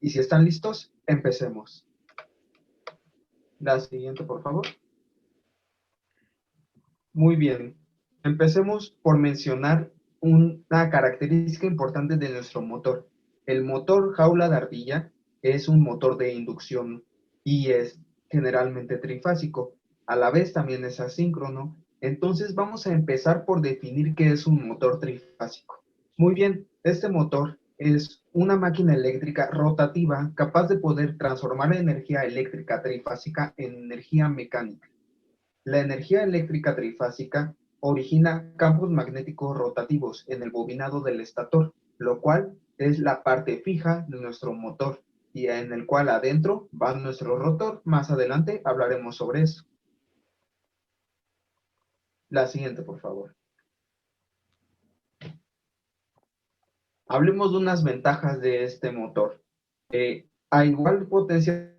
Y si están listos, empecemos. La siguiente, por favor. Muy bien. Empecemos por mencionar una característica importante de nuestro motor. El motor jaula de ardilla es un motor de inducción y es generalmente trifásico. A la vez también es asíncrono. Entonces vamos a empezar por definir qué es un motor trifásico. Muy bien, este motor es una máquina eléctrica rotativa capaz de poder transformar energía eléctrica trifásica en energía mecánica. La energía eléctrica trifásica origina campos magnéticos rotativos en el bobinado del estator, lo cual es la parte fija de nuestro motor y en el cual adentro va nuestro rotor. Más adelante hablaremos sobre eso. La siguiente, por favor. Hablemos de unas ventajas de este motor. A igual potencia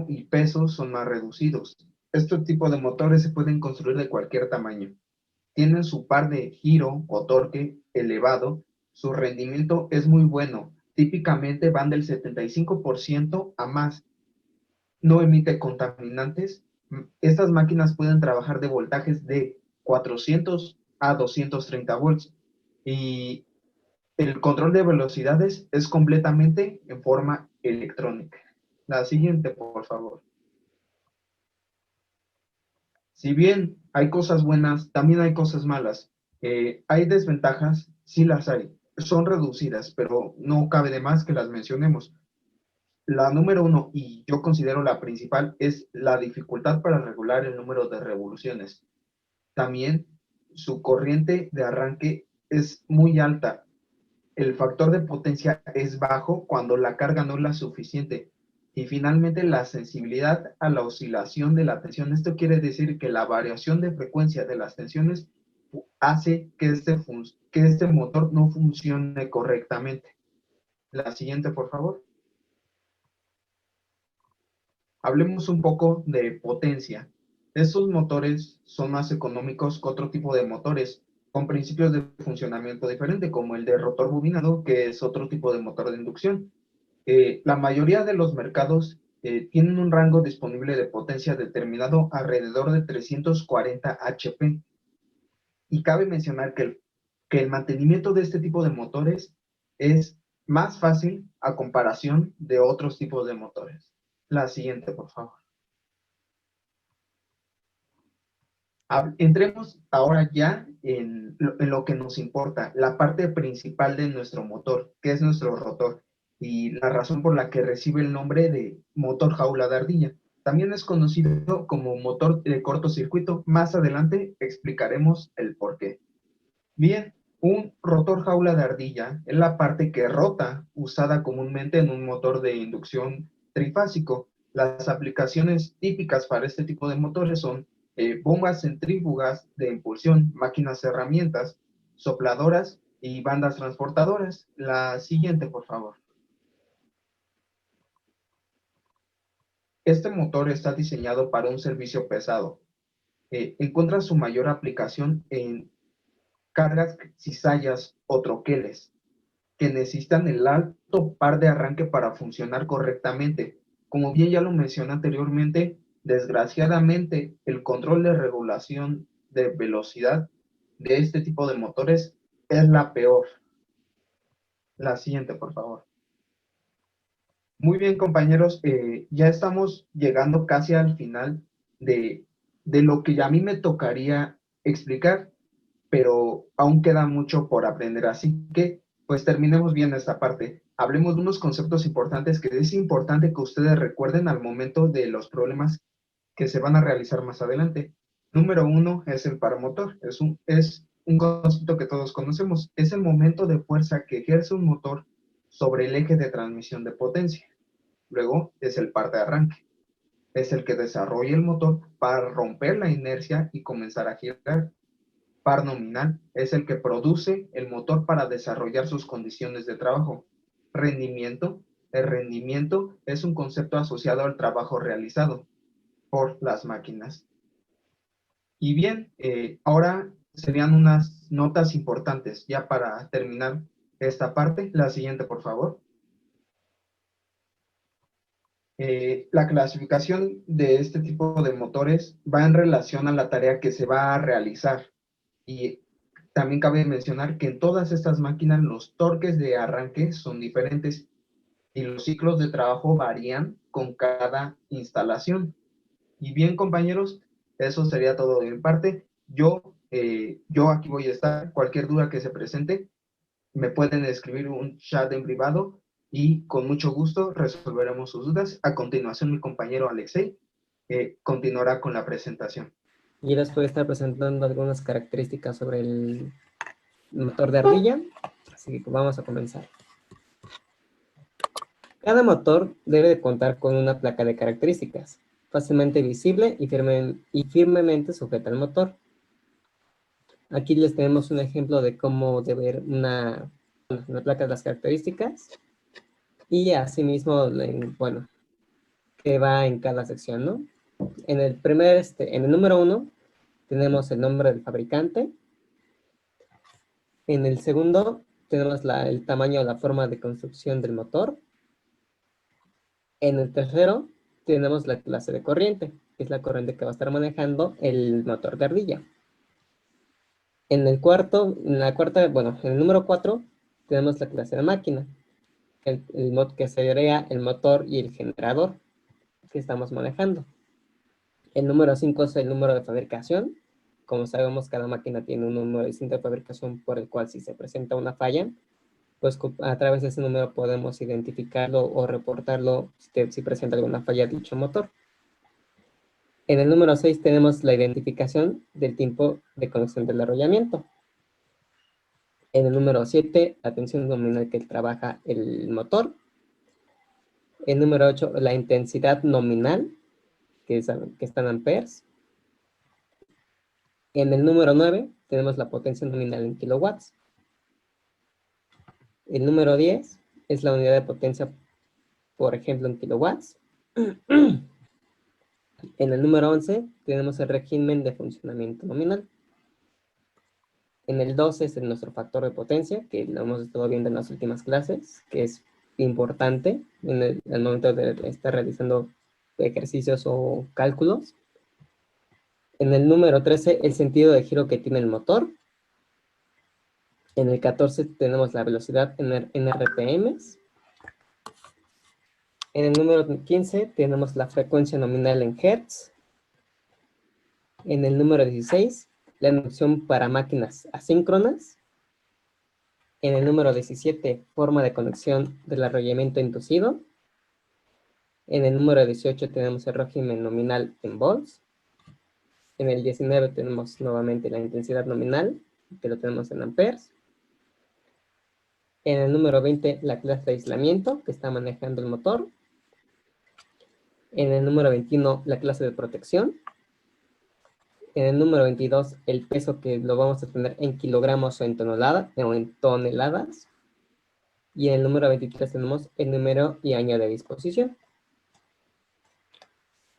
y peso son más reducidos. Este tipo de motores se pueden construir de cualquier tamaño. Tienen su par de giro o torque elevado, su rendimiento es muy bueno, típicamente van del 75% a más, no emite contaminantes. Estas máquinas pueden trabajar de voltajes de 400 a 230 volts y el control de velocidades es completamente en forma electrónica. La siguiente, por favor. Si bien hay cosas buenas, también hay cosas malas. Hay desventajas, sí las hay. Son reducidas, pero no cabe de más que las mencionemos. La número uno, y yo considero la principal, es la dificultad para regular el número de revoluciones. También su corriente de arranque es muy alta. El factor de potencia es bajo cuando la carga no es la suficiente. Y finalmente la sensibilidad a la oscilación de la tensión. Esto quiere decir que la variación de frecuencia de las tensiones hace que este motor no funcione correctamente. La siguiente, por favor. Hablemos un poco de potencia. Estos motores son más económicos que otro tipo de motores, con principios de funcionamiento diferente, como el de rotor bobinado, que es otro tipo de motor de inducción. La mayoría de los mercados tienen un rango disponible de potencia determinado alrededor de 340 HP. Y cabe mencionar que el mantenimiento de este tipo de motores es más fácil a comparación de otros tipos de motores. La siguiente, por favor. Entremos ahora ya en lo que nos importa, la parte principal de nuestro motor, que es nuestro rotor, y la razón por la que recibe el nombre de motor jaula de ardilla. También es conocido como motor de cortocircuito. Más adelante explicaremos el por qué. Bien, un rotor jaula de ardilla es la parte que rota, usada comúnmente en un motor de inducción trifásico. Las aplicaciones típicas para este tipo de motores son bombas centrífugas de impulsión, máquinas herramientas, sopladoras y bandas transportadoras. La siguiente, por favor. Este motor está diseñado para un servicio pesado. Encuentra su mayor aplicación en cargas, cizallas o troqueles que necesitan el alto par de arranque para funcionar correctamente. Como bien ya lo mencioné anteriormente, desgraciadamente el control de regulación de velocidad de este tipo de motores es la peor. La siguiente, por favor. Muy bien, compañeros, ya estamos llegando casi al final de, de lo que a mí me tocaría explicar, pero aún queda mucho por aprender, así que pues terminemos bien esta parte. Hablemos de unos conceptos importantes que es importante que ustedes recuerden al momento de los problemas que se van a realizar más adelante. Número uno es el paramotor, es un concepto que todos conocemos, es el momento de fuerza que ejerce un motor sobre el eje de transmisión de potencia. Luego es el par de arranque, es el que desarrolla el motor para romper la inercia y comenzar a girar. Par nominal es el que produce el motor para desarrollar sus condiciones de trabajo. Rendimiento. El rendimiento es un concepto asociado al trabajo realizado por las máquinas. Y bien, ahora serían unas notas importantes ya para terminar esta parte. La siguiente, por favor. La clasificación de este tipo de motores va en relación a la tarea que se va a realizar. Y también cabe mencionar que en todas estas máquinas los torques de arranque son diferentes y los ciclos de trabajo varían con cada instalación. Y bien, compañeros, eso sería todo de mi parte. Yo aquí voy a estar. Cualquier duda que se presente, me pueden escribir un chat en privado y con mucho gusto resolveremos sus dudas. A continuación, mi compañero Alexei continuará con la presentación. Y les voy a estar presentando algunas características sobre el motor de ardilla. Así que vamos a comenzar. Cada motor debe de contar con una placa de características, fácilmente visible y firmemente sujeta al motor. Aquí les tenemos un ejemplo de cómo debe ver una placa de las características y asimismo, bueno, que va en cada sección, ¿no? En el número 1 tenemos el nombre del fabricante. En el segundo tenemos el tamaño o la forma de construcción del motor. En el tercero tenemos la clase de corriente, que es la corriente que va a estar manejando el motor de ardilla. En el número 4 tenemos la clase de máquina, que sería el motor y el generador que estamos manejando. El número 5 es el número de fabricación. Como sabemos, cada máquina tiene un número distinto de fabricación por el cual si se presenta una falla, pues a través de ese número podemos identificarlo o reportarlo si presenta alguna falla de dicho motor. En el número 6 tenemos la identificación del tiempo de conexión del arrollamiento. En el número 7, la tensión nominal que trabaja el motor. El número 8, la intensidad nominal, que está en amperes. En el número 9, tenemos la potencia nominal en kilowatts. El número 10 es la unidad de potencia, por ejemplo, en kilowatts. En el número 11 tenemos el régimen de funcionamiento nominal. En el 12 es nuestro factor de potencia, que lo hemos estado viendo en las últimas clases, que es importante en el momento de estar realizando ejercicios o cálculos. En el número 13, el sentido de giro que tiene el motor. En el 14 tenemos la velocidad en RPMs. En el número 15 tenemos la frecuencia nominal en Hertz. En el número 16, la inducción para máquinas asíncronas. En el número 17, forma de conexión del arrollamiento inducido. En el número 18 tenemos el régimen nominal en volts. En el 19 tenemos nuevamente la intensidad nominal, que lo tenemos en amperes. En el número 20, la clase de aislamiento que está manejando el motor. En el número 21, la clase de protección. En el número 22, el peso que lo vamos a tener en kilogramos o en toneladas. Y en el número 23 tenemos el número y año de disposición.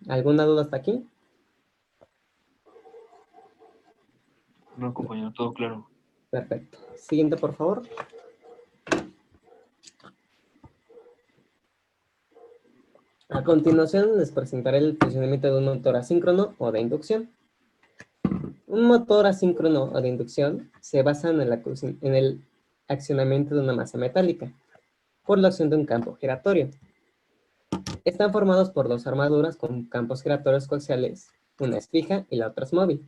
¿Alguna duda hasta aquí? No, compañero, todo claro. Perfecto. Siguiente, por favor. A continuación les presentaré el funcionamiento de un motor asíncrono o de inducción. Un motor asíncrono o de inducción se basa en el accionamiento de una masa metálica por la acción de un campo giratorio. Están formados por dos armaduras con campos giratorios coaxiales, una es fija y la otra es móvil,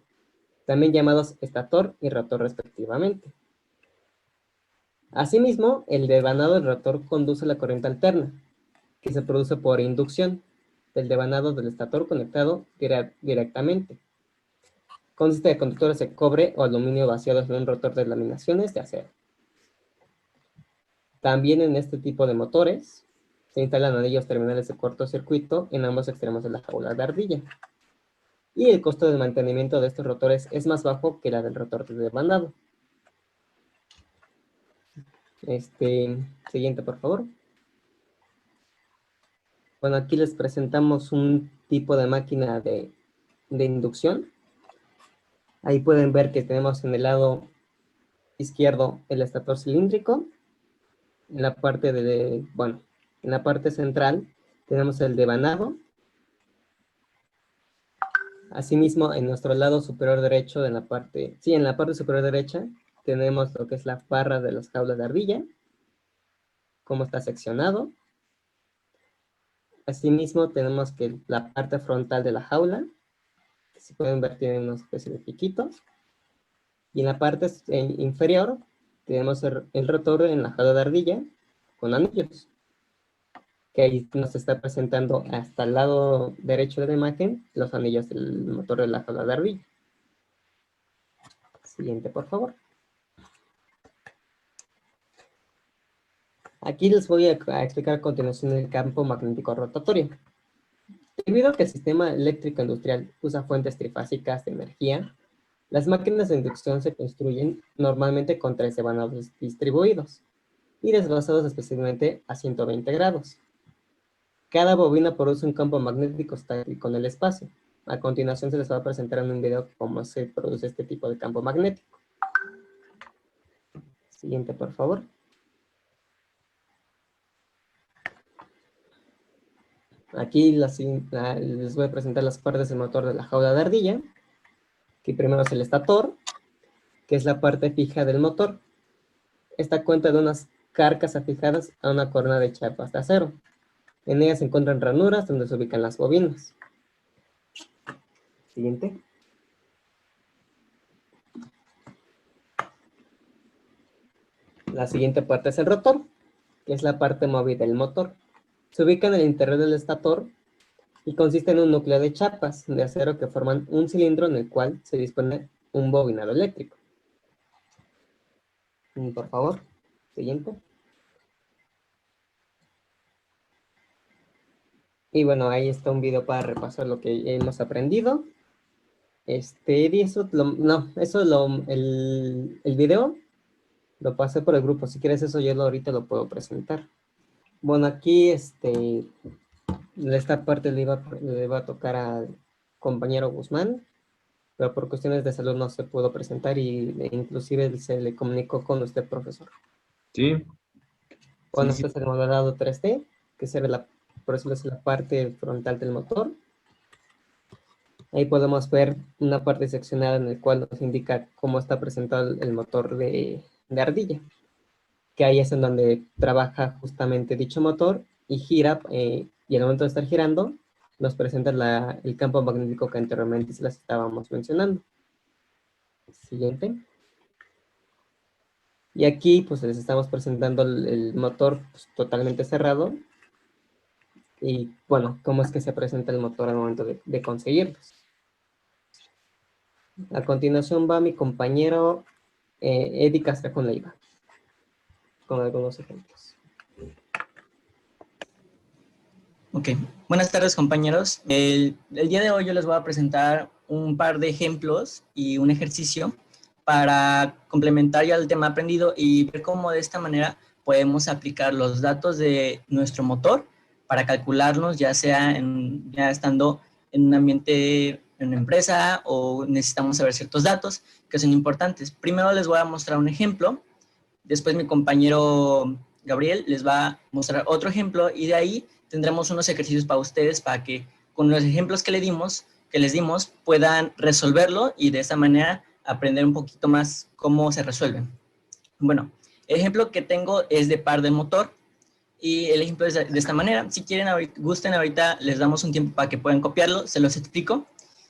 también llamados estator y rotor respectivamente. Asimismo, el devanado del rotor conduce la corriente alterna, que se produce por inducción del devanado del estator conectado directamente. Consiste de conductores de cobre o aluminio vaciados en un rotor de laminaciones de acero. También en este tipo de motores se instalan anillos terminales de cortocircuito en ambos extremos de la jaula de ardilla. Y el costo de mantenimiento de estos rotores es más bajo que la del rotor de devanado. Siguiente, por favor. Bueno, aquí les presentamos un tipo de máquina de inducción. Ahí pueden ver que tenemos en el lado izquierdo el estator cilíndrico. En la parte en la parte central tenemos el devanado. Asimismo, en nuestro lado superior derecho, en la parte superior derecha, tenemos lo que es la barra de las jaulas de ardilla, cómo está seccionado. Asimismo, tenemos que la parte frontal de la jaula, que se pueden ver, tiene una especie de piquitos. Y en la parte inferior, tenemos el rotor en la jaula de ardilla con anillos, que ahí nos está presentando hasta el lado derecho de la imagen los anillos del motor de la jaula de ardilla. Siguiente, por favor. Aquí les voy a explicar a continuación el campo magnético rotatorio. Debido a que el sistema eléctrico industrial usa fuentes trifásicas de energía, las máquinas de inducción se construyen normalmente con 3 devanados distribuidos y desglasados especialmente a 120 grados. Cada bobina produce un campo magnético estático en el espacio. A continuación se les va a presentar en un video cómo se produce este tipo de campo magnético. Siguiente, por favor. Aquí les voy a presentar las partes del motor de la jaula de ardilla. Aquí primero es el estator, que es la parte fija del motor. Esta cuenta de unas carcasas fijadas a una corona de chapas de acero. En ellas se encuentran ranuras donde se ubican las bobinas. Siguiente. La siguiente parte es el rotor, que es la parte móvil del motor. Se ubica en el interior del estator y consiste en un núcleo de chapas de acero que forman un cilindro en el cual se dispone un bobinado eléctrico. Por favor, siguiente. Y bueno, ahí está un video para repasar lo que hemos aprendido. Y eso, el video lo pasé por el grupo. Si quieres eso, yo ahorita lo puedo presentar. Bueno, aquí, esta parte le iba a tocar al compañero Guzmán, pero por cuestiones de salud no se pudo presentar y inclusive se le comunicó con usted, profesor. Sí. Bueno, Sí, sí. este es el modelado 3D, que se ve por eso es la parte frontal del motor. Ahí podemos ver una parte seccionada en la cual nos indica cómo está presentado el motor de ardilla, que ahí es en donde trabaja justamente dicho motor y gira, y al momento de estar girando, nos presenta el campo magnético que anteriormente se las estábamos mencionando. Siguiente. Y aquí pues les estamos presentando el motor pues, totalmente cerrado. Y bueno, cómo es que se presenta el motor al momento de conseguirlos. A continuación va mi compañero Eddie Castrejón Leiva, con algunos ejemplos. Ok, buenas tardes compañeros. El día de hoy yo les voy a presentar un par de ejemplos y un ejercicio para complementar ya el tema aprendido y ver cómo de esta manera podemos aplicar los datos de nuestro motor para calcularlos, ya sea ya estando en un ambiente, en una empresa, o necesitamos saber ciertos datos que son importantes. Primero les voy a mostrar un ejemplo, después mi compañero Gabriel les va a mostrar otro ejemplo y de ahí tendremos unos ejercicios para ustedes para que con los ejemplos que les dimos puedan resolverlo y de esa manera aprender un poquito más cómo se resuelven. Bueno, el ejemplo que tengo es de par de motor y el ejemplo es de esta manera. Si quieren, gusten, ahorita les damos un tiempo para que puedan copiarlo, se los explico.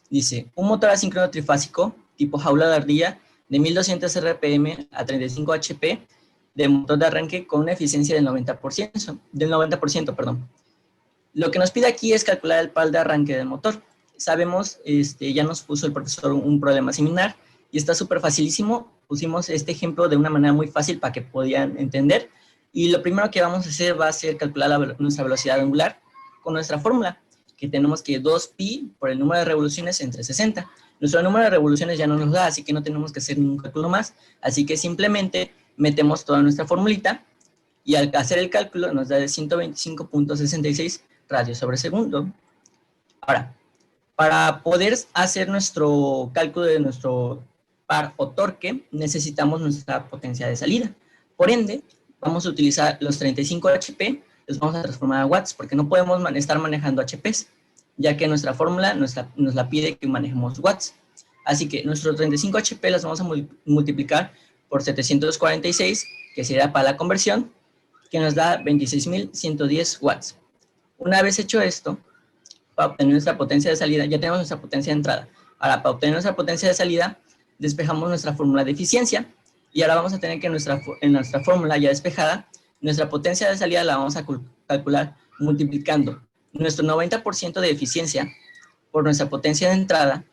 Dice, un motor asíncrono trifásico tipo jaula de ardilla de 1200 RPM a 35 HP de motor de arranque con una eficiencia del 90%, perdón. Lo que nos pide aquí es calcular el par de arranque del motor. Sabemos, ya nos puso el profesor un problema similar y está súper facilísimo. Pusimos este ejemplo de una manera muy fácil para que podían entender. Y lo primero que vamos a hacer va a ser calcular nuestra velocidad angular con nuestra fórmula, que tenemos que 2pi por el número de revoluciones entre 60. Nuestro número de revoluciones ya no nos da, así que no tenemos que hacer ningún cálculo más. Así que simplemente metemos toda nuestra formulita y al hacer el cálculo nos da de 125.66 radios sobre segundo. Ahora, para poder hacer nuestro cálculo de nuestro par o torque, necesitamos nuestra potencia de salida. Por ende, vamos a utilizar los 35 HP los vamos a transformar a watts, porque no podemos estar manejando HPs, ya que nuestra fórmula nos la pide que manejemos watts. Así que nuestros 35 HP los vamos a multiplicar por 746, que sería para la conversión, que nos da 26.110 watts. Una vez hecho esto, para obtener nuestra potencia de salida, ya tenemos nuestra potencia de entrada. Ahora, para obtener nuestra potencia de salida, despejamos nuestra fórmula de eficiencia, y ahora vamos a tener que en nuestra fórmula ya despejada, nuestra potencia de salida la vamos a calcular multiplicando nuestro 90% de eficiencia por nuestra potencia de entrada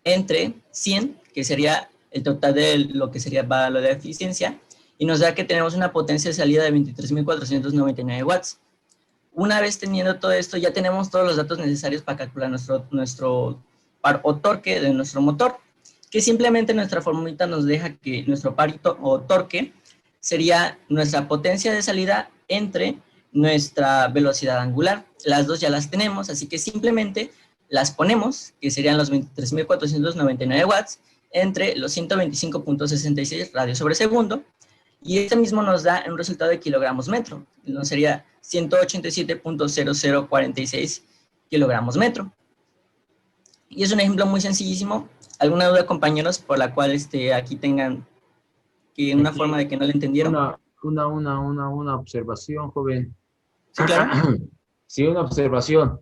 entre 100, que sería el total de lo que sería para lo de eficiencia, y nos da que tenemos una potencia de salida de 23.499 watts. Una vez teniendo todo esto, ya tenemos todos los datos necesarios para calcular nuestro par o torque de nuestro motor, que simplemente nuestra formulita nos deja que nuestro par o torque sería nuestra potencia de salida entre nuestra velocidad angular. Las dos ya las tenemos, así que simplemente las ponemos, que serían los 23.499 watts, entre los 125.66 radios sobre segundo, y este mismo nos da un resultado de kilogramos metro, no sería 187.0046 kilogramos metro. Y es un ejemplo muy sencillísimo. ¿Alguna duda, compañeros, por la cual aquí tengan una forma de que no lo entendieron? Una observación, joven. Sí, claro. Sí, una observación.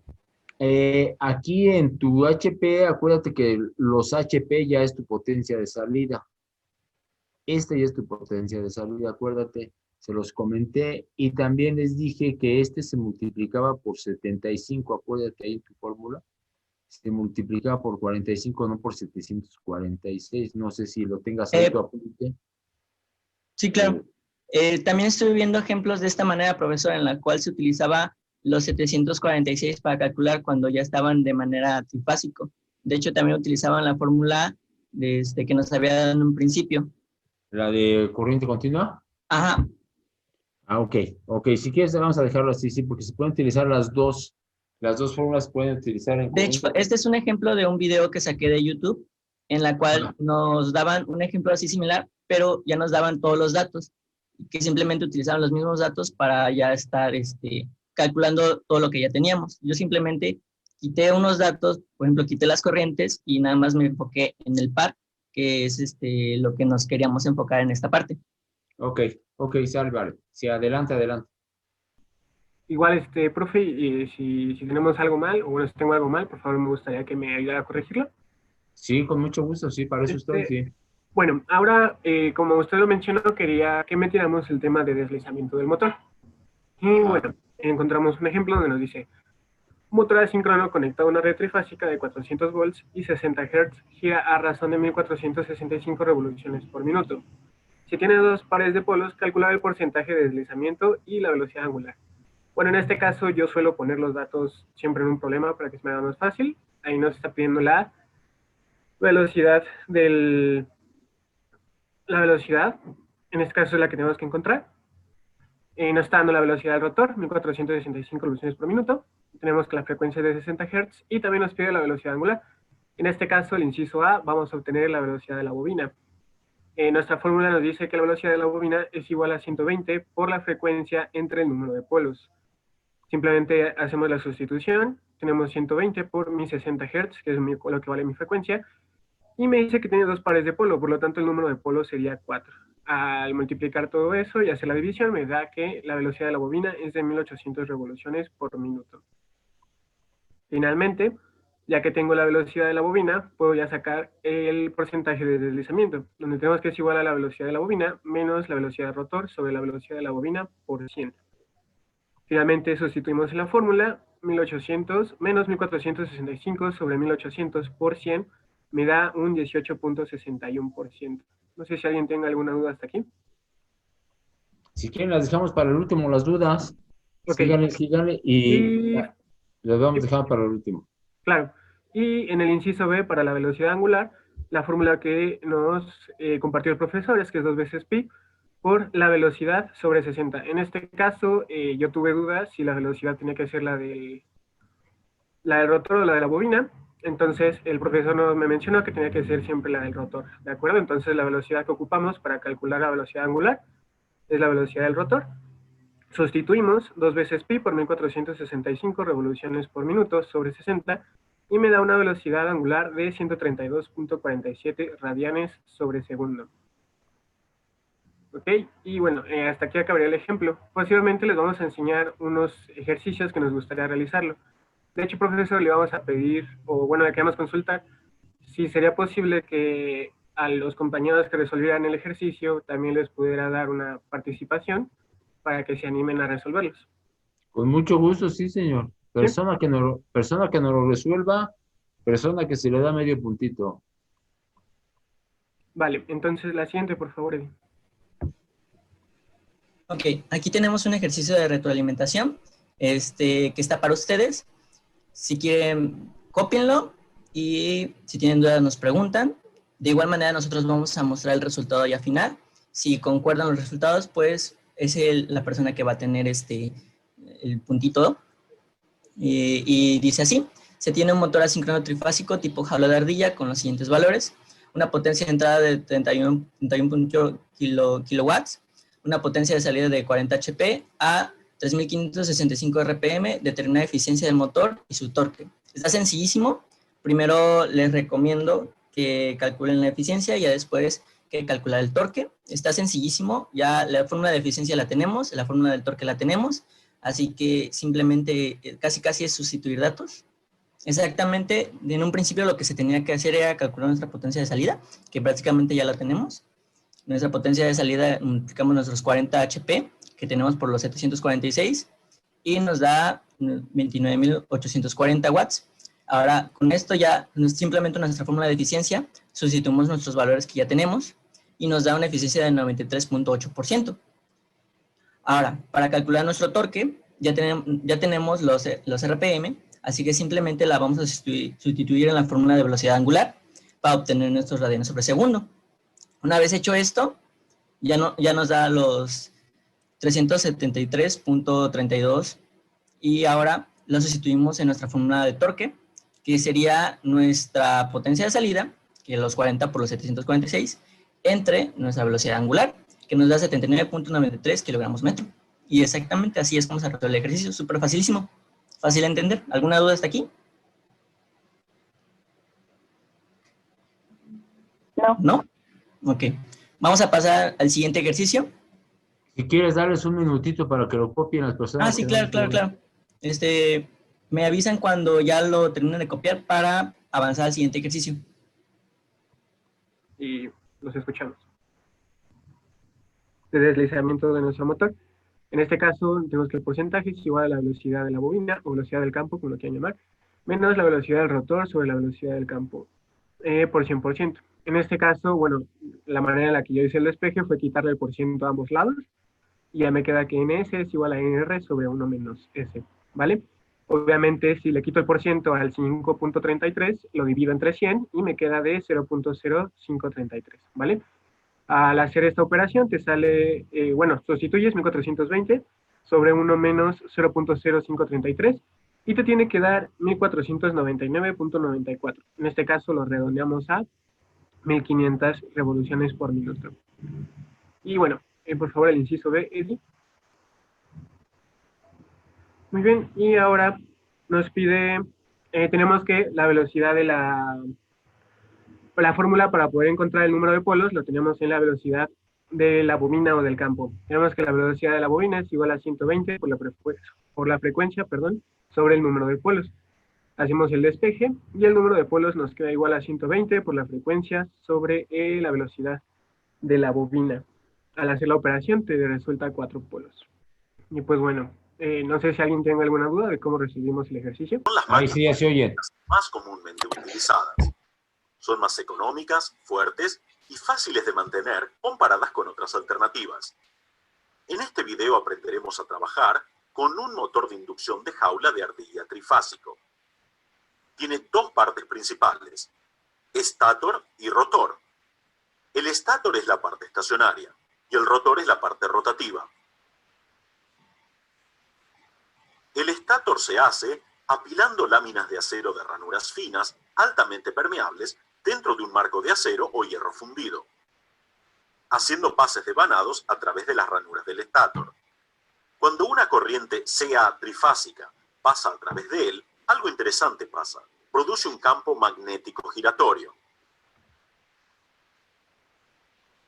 Aquí en tu HP, acuérdate que los HP ya es tu potencia de salida. Este ya es tu potencia de salida, acuérdate. Se los comenté y también les dije que este se multiplicaba por 75, acuérdate ahí en tu fórmula. Se multiplicaba por 45, no por 746. No sé si lo tengas ahí tu apunte. Sí, claro. También estoy viendo ejemplos de esta manera, profesor, en la cual se utilizaba los 746 para calcular cuando ya estaban de manera trifásico. De hecho, también utilizaban la fórmula que nos había dado en un principio. ¿La de corriente continua? Ajá. Ah, ok. Si quieres, vamos a dejarlo así, sí, porque se pueden utilizar las dos fórmulas, se pueden utilizar en De hecho, este es un ejemplo de un video que saqué de YouTube, en la cual nos daban un ejemplo así similar, pero ya nos daban todos los datos, que simplemente utilizaban los mismos datos para ya estar calculando todo lo que ya teníamos. Yo simplemente quité unos datos, por ejemplo, quité las corrientes y nada más me enfoqué en el par, que es lo que nos queríamos enfocar en esta parte. Ok, sale, vale. Sí, adelante. Igual, profe, si tenemos algo mal, o bueno, si tengo algo mal, por favor me gustaría que me ayudara a corregirlo. Sí, con mucho gusto, sí, para eso estoy, sí. Bueno, ahora, como usted lo mencionó, quería que metiéramos el tema de deslizamiento del motor. Y bueno, encontramos un ejemplo donde nos dice: motor asíncrono conectado a una red trifásica de 400 volts y 60 Hz gira a razón de 1465 revoluciones por minuto. Si tiene dos pares de polos, calcula el porcentaje de deslizamiento y la velocidad angular. Bueno, en este caso yo suelo poner los datos siempre en un problema para que se me haga más fácil. Ahí nos está pidiendo la velocidad en este caso es la que tenemos que encontrar. Nos está dando la velocidad del rotor, 1465 revoluciones por minuto. Tenemos que la frecuencia de 60 Hz y también nos pide la velocidad angular. En este caso, el inciso A, vamos a obtener la velocidad de la bobina. Nuestra fórmula nos dice que la velocidad de la bobina es igual a 120 por la frecuencia entre el número de polos. Simplemente hacemos la sustitución, tenemos 120 por mi 60 Hz, que es lo que vale mi frecuencia, y me dice que tiene dos pares de polo, por lo tanto el número de polos sería 4. Al multiplicar todo eso y hacer la división, me da que la velocidad de la bobina es de 1800 revoluciones por minuto. Finalmente, ya que tengo la velocidad de la bobina, puedo ya sacar el porcentaje de deslizamiento, donde tenemos que es igual a la velocidad de la bobina menos la velocidad del rotor sobre la velocidad de la bobina por 100. Finalmente sustituimos en la fórmula 1800 menos 1465 sobre 1800 por 100 me da un 18.61%. No sé si alguien tenga alguna duda hasta aquí. Si quieren las dejamos para el último, las dudas. Okay. Síganle y las vamos a dejar para el último. Claro. Y en el inciso B, para la velocidad angular, la fórmula que nos compartió el profesor es que es 2 veces pi por la velocidad sobre 60. En este caso, yo tuve dudas si la velocidad tenía que ser la del rotor o la de la bobina. Entonces, el profesor me mencionó que tenía que ser siempre la del rotor, ¿de acuerdo? Entonces, la velocidad que ocupamos para calcular la velocidad angular es la velocidad del rotor. Sustituimos 2 veces pi por 1465 revoluciones por minuto sobre 60 y me da una velocidad angular de 132.47 radianes sobre segundo. Ok, y bueno, hasta aquí acabaría el ejemplo. Posteriormente les vamos a enseñar unos ejercicios que nos gustaría realizarlo. De hecho, profesor, le vamos a pedir, o bueno, le queremos consultar, si sería posible que a los compañeros que resolvieran el ejercicio también les pudiera dar una participación para que se animen a resolverlos. Con mucho gusto, sí, señor. ¿Sí? Persona que no lo resuelva, persona que se le da medio puntito. Vale, entonces la siguiente, por favor, Eddie. Ok, aquí tenemos un ejercicio de retroalimentación que está para ustedes. Si quieren, cópienlo y si tienen dudas nos preguntan. De igual manera nosotros vamos a mostrar el resultado ya final. Si concuerdan los resultados, pues es la persona que va a tener el puntito. Y dice así: se tiene un motor asíncrono trifásico tipo jaula de ardilla con los siguientes valores: una potencia de entrada de 31.8 kilowatts, una potencia de salida de 40 HP a 3.565 RPM, determina eficiencia del motor y su torque. Está sencillísimo. Primero les recomiendo que calculen la eficiencia y ya después que calcular el torque. Está sencillísimo. Ya la fórmula de eficiencia la tenemos, la fórmula del torque la tenemos. Así que simplemente casi es sustituir datos. Exactamente, en un principio lo que se tenía que hacer era calcular nuestra potencia de salida, que prácticamente ya la tenemos. Nuestra potencia de salida, multiplicamos nuestros 40 HP que tenemos por los 746 y nos da 29.840 watts. Ahora, con esto ya simplemente nuestra fórmula de eficiencia, sustituimos nuestros valores que ya tenemos y nos da una eficiencia del 93.8%. Ahora, para calcular nuestro torque, ya tenemos los RPM, así que simplemente la vamos a sustituir en la fórmula de velocidad angular para obtener nuestros radianes sobre segundo. Una vez hecho esto, ya nos da los 373.32 y ahora lo sustituimos en nuestra fórmula de torque, que sería nuestra potencia de salida, que es los 40 por los 746, entre nuestra velocidad angular, que nos da 79.93 kilogramos metro. Y exactamente así es como se resuelve el ejercicio, súper facilísimo, fácil de entender. ¿Alguna duda hasta aquí? ¿No? Ok. Vamos a pasar al siguiente ejercicio. Si quieres darles un minutito para que lo copien las personas. Sí, claro. Me avisan cuando ya lo terminen de copiar para avanzar al siguiente ejercicio. Y los escuchamos. De deslizamiento de nuestro motor. En este caso, tenemos que el porcentaje es igual a la velocidad de la bobina, o velocidad del campo, como lo quieran llamar, menos la velocidad del rotor sobre la velocidad del campo, por 100%. En este caso, bueno, la manera en la que yo hice el despeje fue quitarle el porciento a ambos lados, y ya me queda que NS es igual a NR sobre 1 menos S, ¿vale? Obviamente, si le quito el porciento al 5.33, lo divido entre 100, y me queda de 0.0533, ¿vale? Al hacer esta operación te sale, sustituyes 1420 sobre 1 menos 0.0533 y te tiene que dar 1499.94. En este caso lo redondeamos a 1500 revoluciones por minuto. Y bueno, por favor el inciso B, Eddie. Muy bien, y ahora nos pide, tenemos que la velocidad de la fórmula para poder encontrar el número de polos lo tenemos en la velocidad de la bobina o del campo. Tenemos que la velocidad de la bobina es igual a 120 por la frecuencia, sobre el número de polos. Hacemos el despeje y el número de polos nos queda igual a 120 por la frecuencia sobre la velocidad de la bobina. Al hacer la operación te resulta 4 polos. Y pues bueno, no sé si alguien tiene alguna duda de cómo resolvimos el ejercicio. Ahí sí ya se oye. Más comúnmente utilizadas. Son más económicas, fuertes y fáciles de mantener comparadas con otras alternativas. En este video aprenderemos a trabajar con un motor de inducción de jaula de ardilla trifásico. Tiene dos partes principales, estator y rotor. El estator es la parte estacionaria y el rotor es la parte rotativa. El estator se hace apilando láminas de acero de ranuras finas altamente permeables dentro de un marco de acero o hierro fundido, haciendo pases de vanados a través de las ranuras del estator. Cuando una corriente sea trifásica pasa a través de él, algo interesante pasa. Produce un campo magnético giratorio.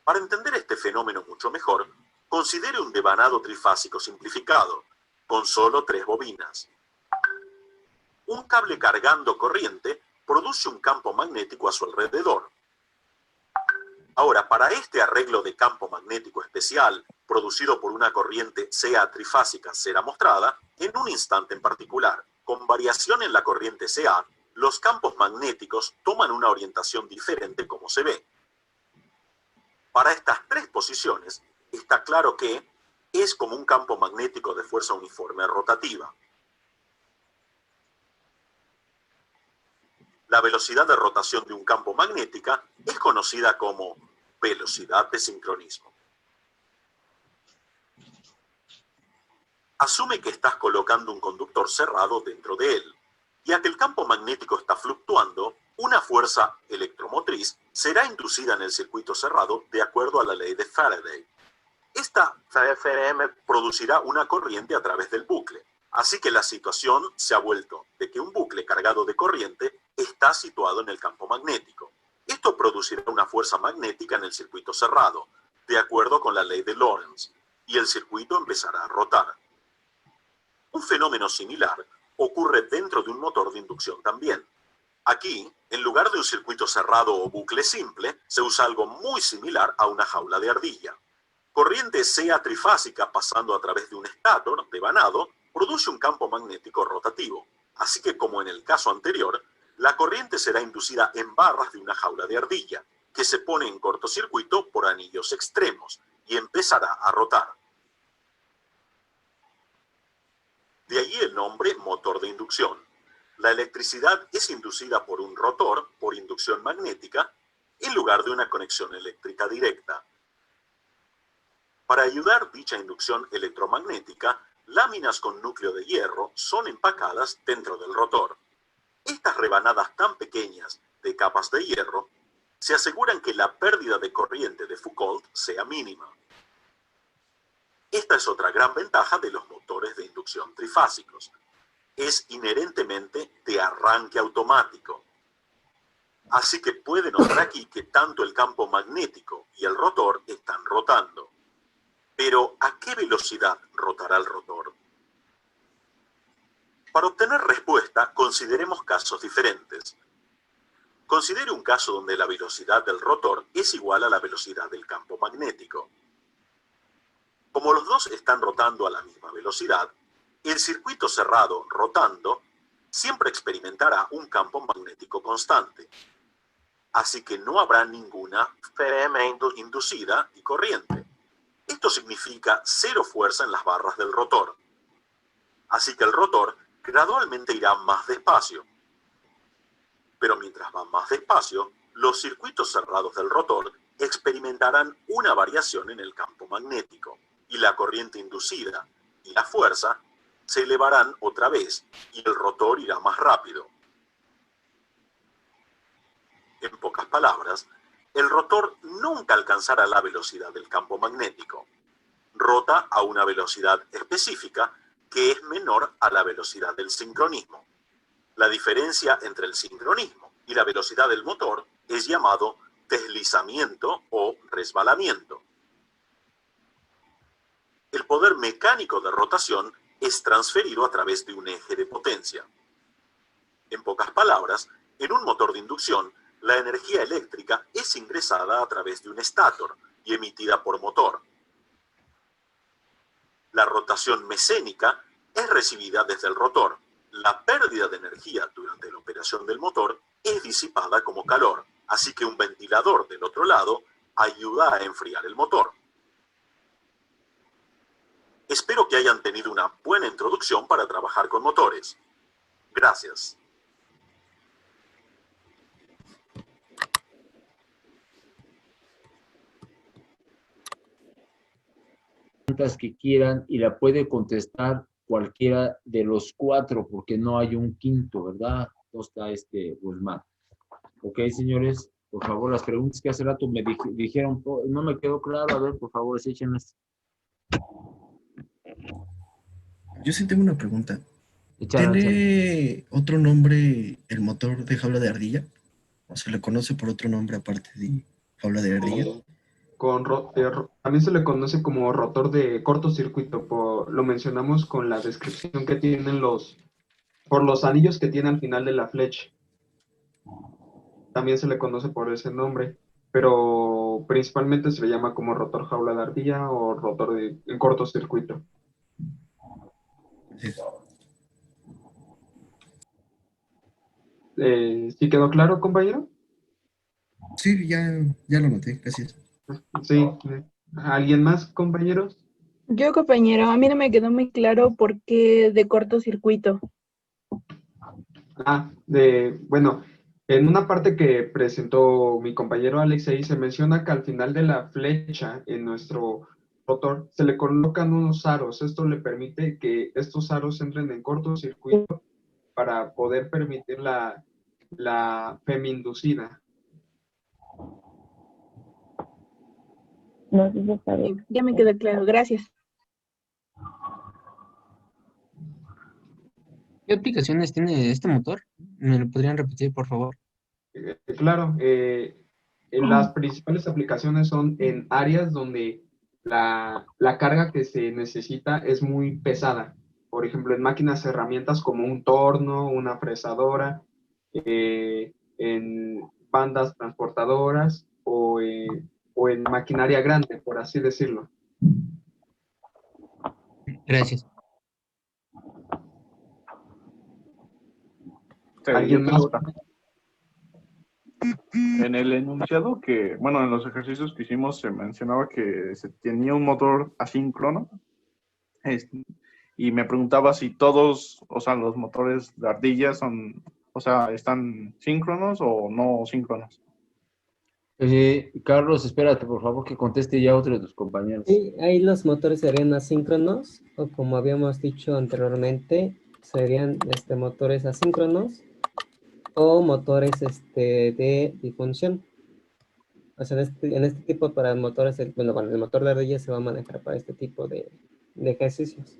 Para entender este fenómeno mucho mejor, considere un devanado trifásico simplificado, con solo 3 bobinas. Un cable cargando corriente produce un campo magnético a su alrededor. Ahora, para este arreglo de campo magnético especial, producido por una corriente sea trifásica será mostrada en un instante en particular. Con variación en la corriente CA, los campos magnéticos toman una orientación diferente como se ve. Para estas 3 posiciones, está claro que es como un campo magnético de fuerza uniforme rotativa. La velocidad de rotación de un campo magnético es conocida como velocidad de sincronismo. Asume que estás colocando un conductor cerrado dentro de él, ya que el campo magnético está fluctuando, una fuerza electromotriz será inducida en el circuito cerrado de acuerdo a la ley de Faraday. Esta FRM producirá una corriente a través del bucle, así que la situación se ha vuelto de que un bucle cargado de corriente está situado en el campo magnético. Esto producirá una fuerza magnética en el circuito cerrado, de acuerdo con la ley de Lorentz, y el circuito empezará a rotar. Un fenómeno similar ocurre dentro de un motor de inducción también. Aquí, en lugar de un circuito cerrado o bucle simple, se usa algo muy similar a una jaula de ardilla. Corriente sea trifásica pasando a través de un estátor devanado produce un campo magnético rotativo. Así que, como en el caso anterior, la corriente será inducida en barras de una jaula de ardilla, que se pone en cortocircuito por anillos extremos y empezará a rotar. De allí el nombre motor de inducción. La electricidad es inducida por un rotor por inducción magnética en lugar de una conexión eléctrica directa. Para ayudar dicha inducción electromagnética, láminas con núcleo de hierro son empacadas dentro del rotor. Estas rebanadas tan pequeñas de capas de hierro se aseguran que la pérdida de corriente de Foucault sea mínima. Esta es otra gran ventaja de los motores de inducción trifásicos. Es inherentemente de arranque automático. Así que puede notar aquí que tanto el campo magnético y el rotor están rotando. Pero, ¿a qué velocidad rotará el rotor? Para obtener respuesta, consideremos casos diferentes. Considere un caso donde la velocidad del rotor es igual a la velocidad del campo magnético. Como los dos están rotando a la misma velocidad, el circuito cerrado rotando siempre experimentará un campo magnético constante. Así que no habrá ninguna FRM inducida y corriente. Esto significa cero fuerza en las barras del rotor. Así que el rotor gradualmente irá más despacio. Pero mientras va más despacio, los circuitos cerrados del rotor experimentarán una variación en el campo magnético, y la corriente inducida y la fuerza se elevarán otra vez, y el rotor irá más rápido. En pocas palabras, el rotor nunca alcanzará la velocidad del campo magnético. Rota a una velocidad específica que es menor a la velocidad del sincronismo. La diferencia entre el sincronismo y la velocidad del motor es llamado deslizamiento o resbalamiento. El poder mecánico de rotación es transferido a través de un eje de potencia. En pocas palabras, en un motor de inducción, la energía eléctrica es ingresada a través de un estátor y emitida por motor. La rotación mecánica es recibida desde el rotor. La pérdida de energía durante la operación del motor es disipada como calor, así que un ventilador del otro lado ayuda a enfriar el motor. Espero que hayan tenido una buena introducción para trabajar con motores. Gracias. Que quieran y la puede contestar cualquiera de los 4 porque no hay un quinto, ¿verdad? No está Guzmán. Ok, señores, por favor, las preguntas que hace rato me dijeron, no me quedó claro, a ver, por favor, échenlas. Yo sí tengo una pregunta. Échala, échala. ¿Tiene otro nombre el motor de jaula de ardilla? ¿O se le conoce por otro nombre aparte de jaula de ardilla? También se le conoce como rotor de cortocircuito, lo mencionamos con la descripción que tienen por los anillos que tiene al final de la flecha. También se le conoce por ese nombre, pero principalmente se le llama como rotor jaula de ardilla o rotor en cortocircuito. Sí. ¿Sí quedó claro, compañero? Sí, ya lo noté, gracias. Sí. ¿Alguien más, compañeros? Yo, compañero, a mí no me quedó muy claro por qué de cortocircuito. Bueno, en una parte que presentó mi compañero Alex ahí se menciona que al final de la flecha en nuestro rotor se le colocan unos aros. Esto le permite que estos aros entren en cortocircuito para poder permitir la feminducida. No, sí, está bien. Ya me quedó claro, gracias. ¿Qué aplicaciones tiene este motor? ¿Me lo podrían repetir, por favor? Claro, las principales aplicaciones son en áreas donde la carga que se necesita es muy pesada. Por ejemplo, en máquinas herramientas como un torno, una fresadora, en bandas transportadoras o en maquinaria grande, por así decirlo. Gracias. ¿Alguien más? En el enunciado en los ejercicios que hicimos se mencionaba que se tenía un motor asíncrono, y me preguntaba si todos, o sea, los motores de ardilla son, o sea, ¿están síncronos o no síncronos? Carlos, espérate, por favor, que conteste ya otro de tus compañeros. Sí, ahí los motores serían asíncronos, o como habíamos dicho anteriormente, serían motores asíncronos o motores de difunción. O sea, en este tipo para motores, el motor de ardilla se va a manejar para este tipo de ejercicios,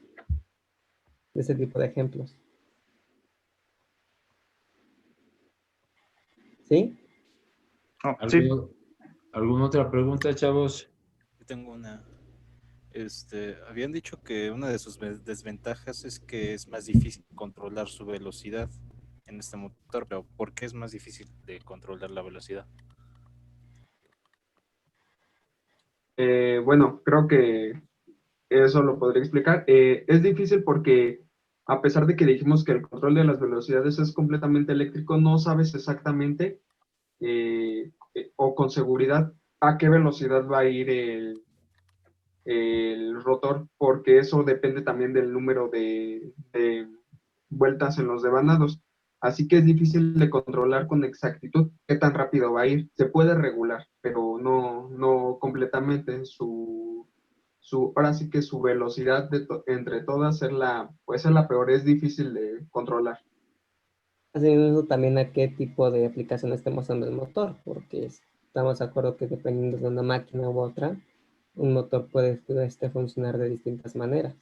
de ese tipo de ejemplos. ¿Sí? ¿Alguna otra pregunta, chavos? Yo tengo una. Habían dicho que una de sus desventajas es que es más difícil controlar su velocidad en este motor, pero ¿por qué es más difícil de controlar la velocidad? Bueno, creo que eso lo podría explicar. Es difícil porque a pesar de que dijimos que el control de las velocidades es completamente eléctrico, no sabes exactamente o con seguridad a qué velocidad va a ir el rotor, porque eso depende también del número de vueltas en los devanados. Así que es difícil de controlar con exactitud qué tan rápido va a ir. Se puede regular, pero no completamente. Ahora sí que su velocidad entre todas es es la peor, es difícil de controlar. Asimismo, también a qué tipo de aplicación estemos usando el motor, porque estamos de acuerdo que dependiendo de una máquina u otra, un motor puede funcionar de distintas maneras.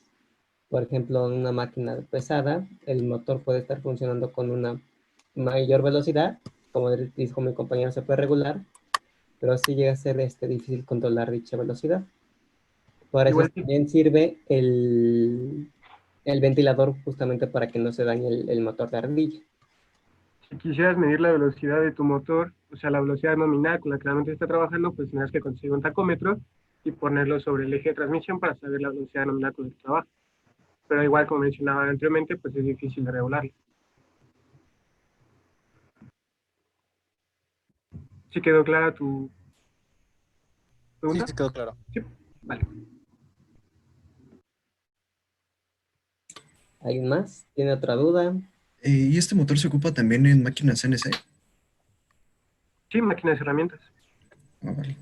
Por ejemplo, en una máquina pesada, el motor puede estar funcionando con una mayor velocidad, como dijo mi compañero, se puede regular, pero sí llega a ser difícil controlar dicha velocidad. Por eso también sirve el ventilador justamente para que no se dañe el motor de ardilla. Si quisieras medir la velocidad de tu motor, o sea, la velocidad nominal con la que realmente está trabajando, pues tendrás que conseguir un tacómetro y ponerlo sobre el eje de transmisión para saber la velocidad nominal con la que trabaja. Pero igual, como mencionaba anteriormente, pues es difícil de regularlo. ¿Sí quedó clara tu pregunta? Sí, quedó claro. Sí, vale. ¿Alguien más? ¿Tiene otra duda? ¿Y este motor se ocupa también en máquinas CNC? Sí, máquinas y herramientas. Ah, vale.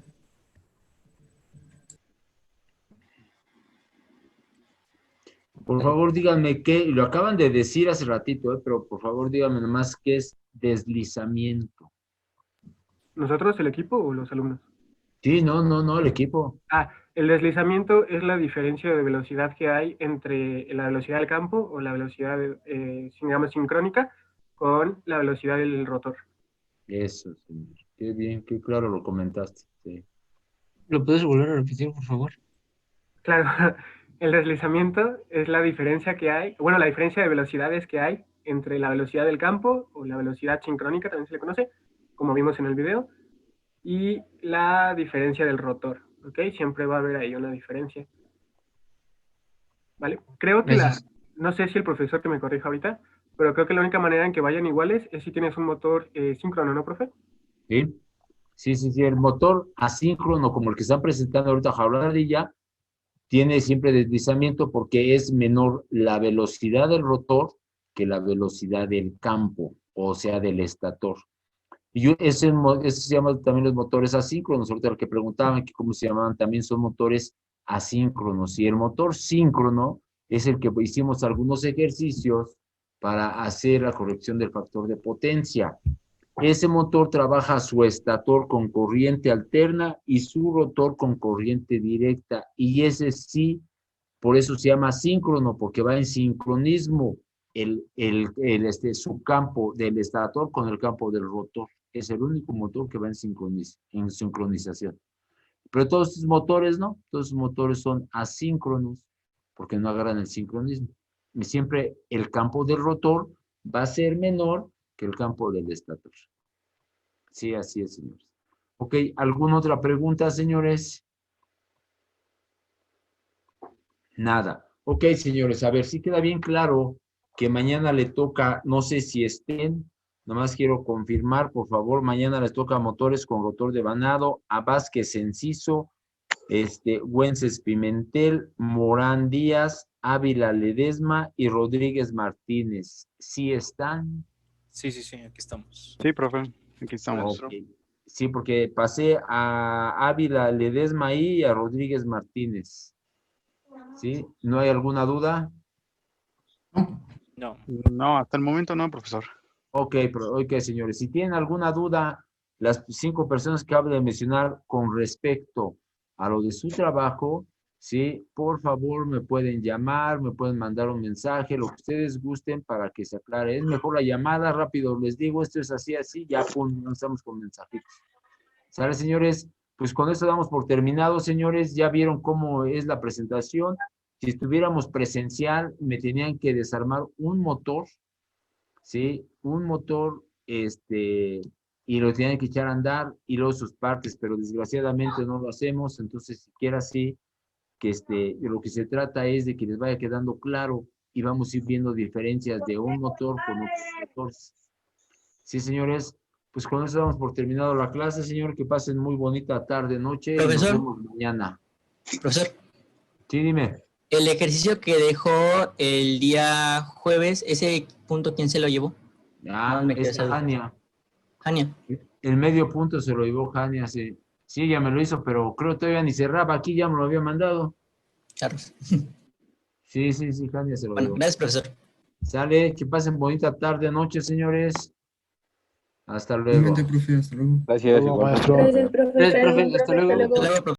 Por favor, díganme qué, lo acaban de decir hace ratito, pero por favor díganme nomás qué es deslizamiento. ¿Nosotros, el equipo o los alumnos? Sí, no, el equipo. El deslizamiento es la diferencia de velocidad que hay entre la velocidad del campo o la velocidad, digamos, sincrónica con la velocidad del rotor. Eso, señor. Qué bien, qué claro lo comentaste. Sí. ¿Lo puedes volver a repetir, por favor? Claro, el deslizamiento es la diferencia que hay, bueno, la diferencia de velocidades que hay entre la velocidad del campo, o la velocidad sincrónica, también se le conoce, como vimos en el video, y la diferencia del rotor, ¿ok? Siempre va a haber ahí una diferencia. ¿Vale? Creo que no sé si el profesor que me corrija ahorita, pero creo que la única manera en que vayan iguales es si tienes un motor síncrono, ¿no, profe? ¿Sí? Sí, el motor asíncrono, como el que están presentando ahorita Jaula de Ardilla, tiene siempre deslizamiento porque es menor la velocidad del rotor que la velocidad del campo, o sea, del estator. Y ese se llama también los motores asíncronos. Ahorita lo que preguntaban, que cómo se llamaban, también son motores asíncronos. Y el motor síncrono es el que hicimos algunos ejercicios para hacer la corrección del factor de potencia. Ese motor trabaja su estator con corriente alterna y su rotor con corriente directa. Y ese sí, por eso se llama síncrono, porque va en sincronismo su campo del estator con el campo del rotor. Es el único motor que va en sincronización. Pero todos estos motores no, todos los motores son asíncronos porque no agarran el sincronismo. Y siempre el campo del rotor va a ser menor que el campo del estator. Sí, así es, señores. Ok, ¿alguna otra pregunta, señores? Nada. Ok, señores, a ver si queda bien claro que mañana le toca, no sé si estén, nomás quiero confirmar, por favor, mañana les toca motores con rotor de vanado, a Vázquez Enciso, Güences Pimentel, Morán Díaz, Ávila Ledesma y Rodríguez Martínez. ¿Sí están? Sí, aquí estamos. Sí, profe, aquí estamos. Okay. Sí, porque pasé a Ávila Ledesma y a Rodríguez Martínez. ¿Sí? ¿No hay alguna duda? No. No, hasta el momento no, profesor. Ok, señores. Si tienen alguna duda, las 5 personas que acabo de mencionar con respecto a lo de su trabajo, ¿sí? Por favor, me pueden llamar, me pueden mandar un mensaje, lo que ustedes gusten para que se aclare. Es mejor la llamada, rápido les digo, esto es así, ya estamos con mensajitos. ¿Sale, señores? Pues con esto damos por terminado, señores. Ya vieron cómo es la presentación. Si estuviéramos presencial, me tenían que desarmar un motor, ¿sí? Un motor, y lo tenían que echar a andar y luego sus partes, pero desgraciadamente no lo hacemos. Entonces, siquiera sí, que lo que se trata es de que les vaya quedando claro y vamos a ir viendo diferencias de un motor con otros motores. ¿Sí, señores? Pues con eso damos por terminado la clase, señor. Que pasen muy bonita tarde, noche. Profesor. Y nos vemos mañana. Profesor. Sí, dime. El ejercicio que dejó el día jueves, ¿ese punto quién se lo llevó? Ah, es Jania. Jania. El medio punto se lo llevó Jania, sí. Sí, ya me lo hizo, pero creo que todavía ni cerraba. Aquí ya me lo había mandado. Carlos. Sí, Jania se lo llevó. Gracias, profesor. Sale, que pasen bonita tarde, noche, señores. Hasta luego. Profe, hasta luego. Gracias, Gracias, profe. Hasta luego. Hasta luego.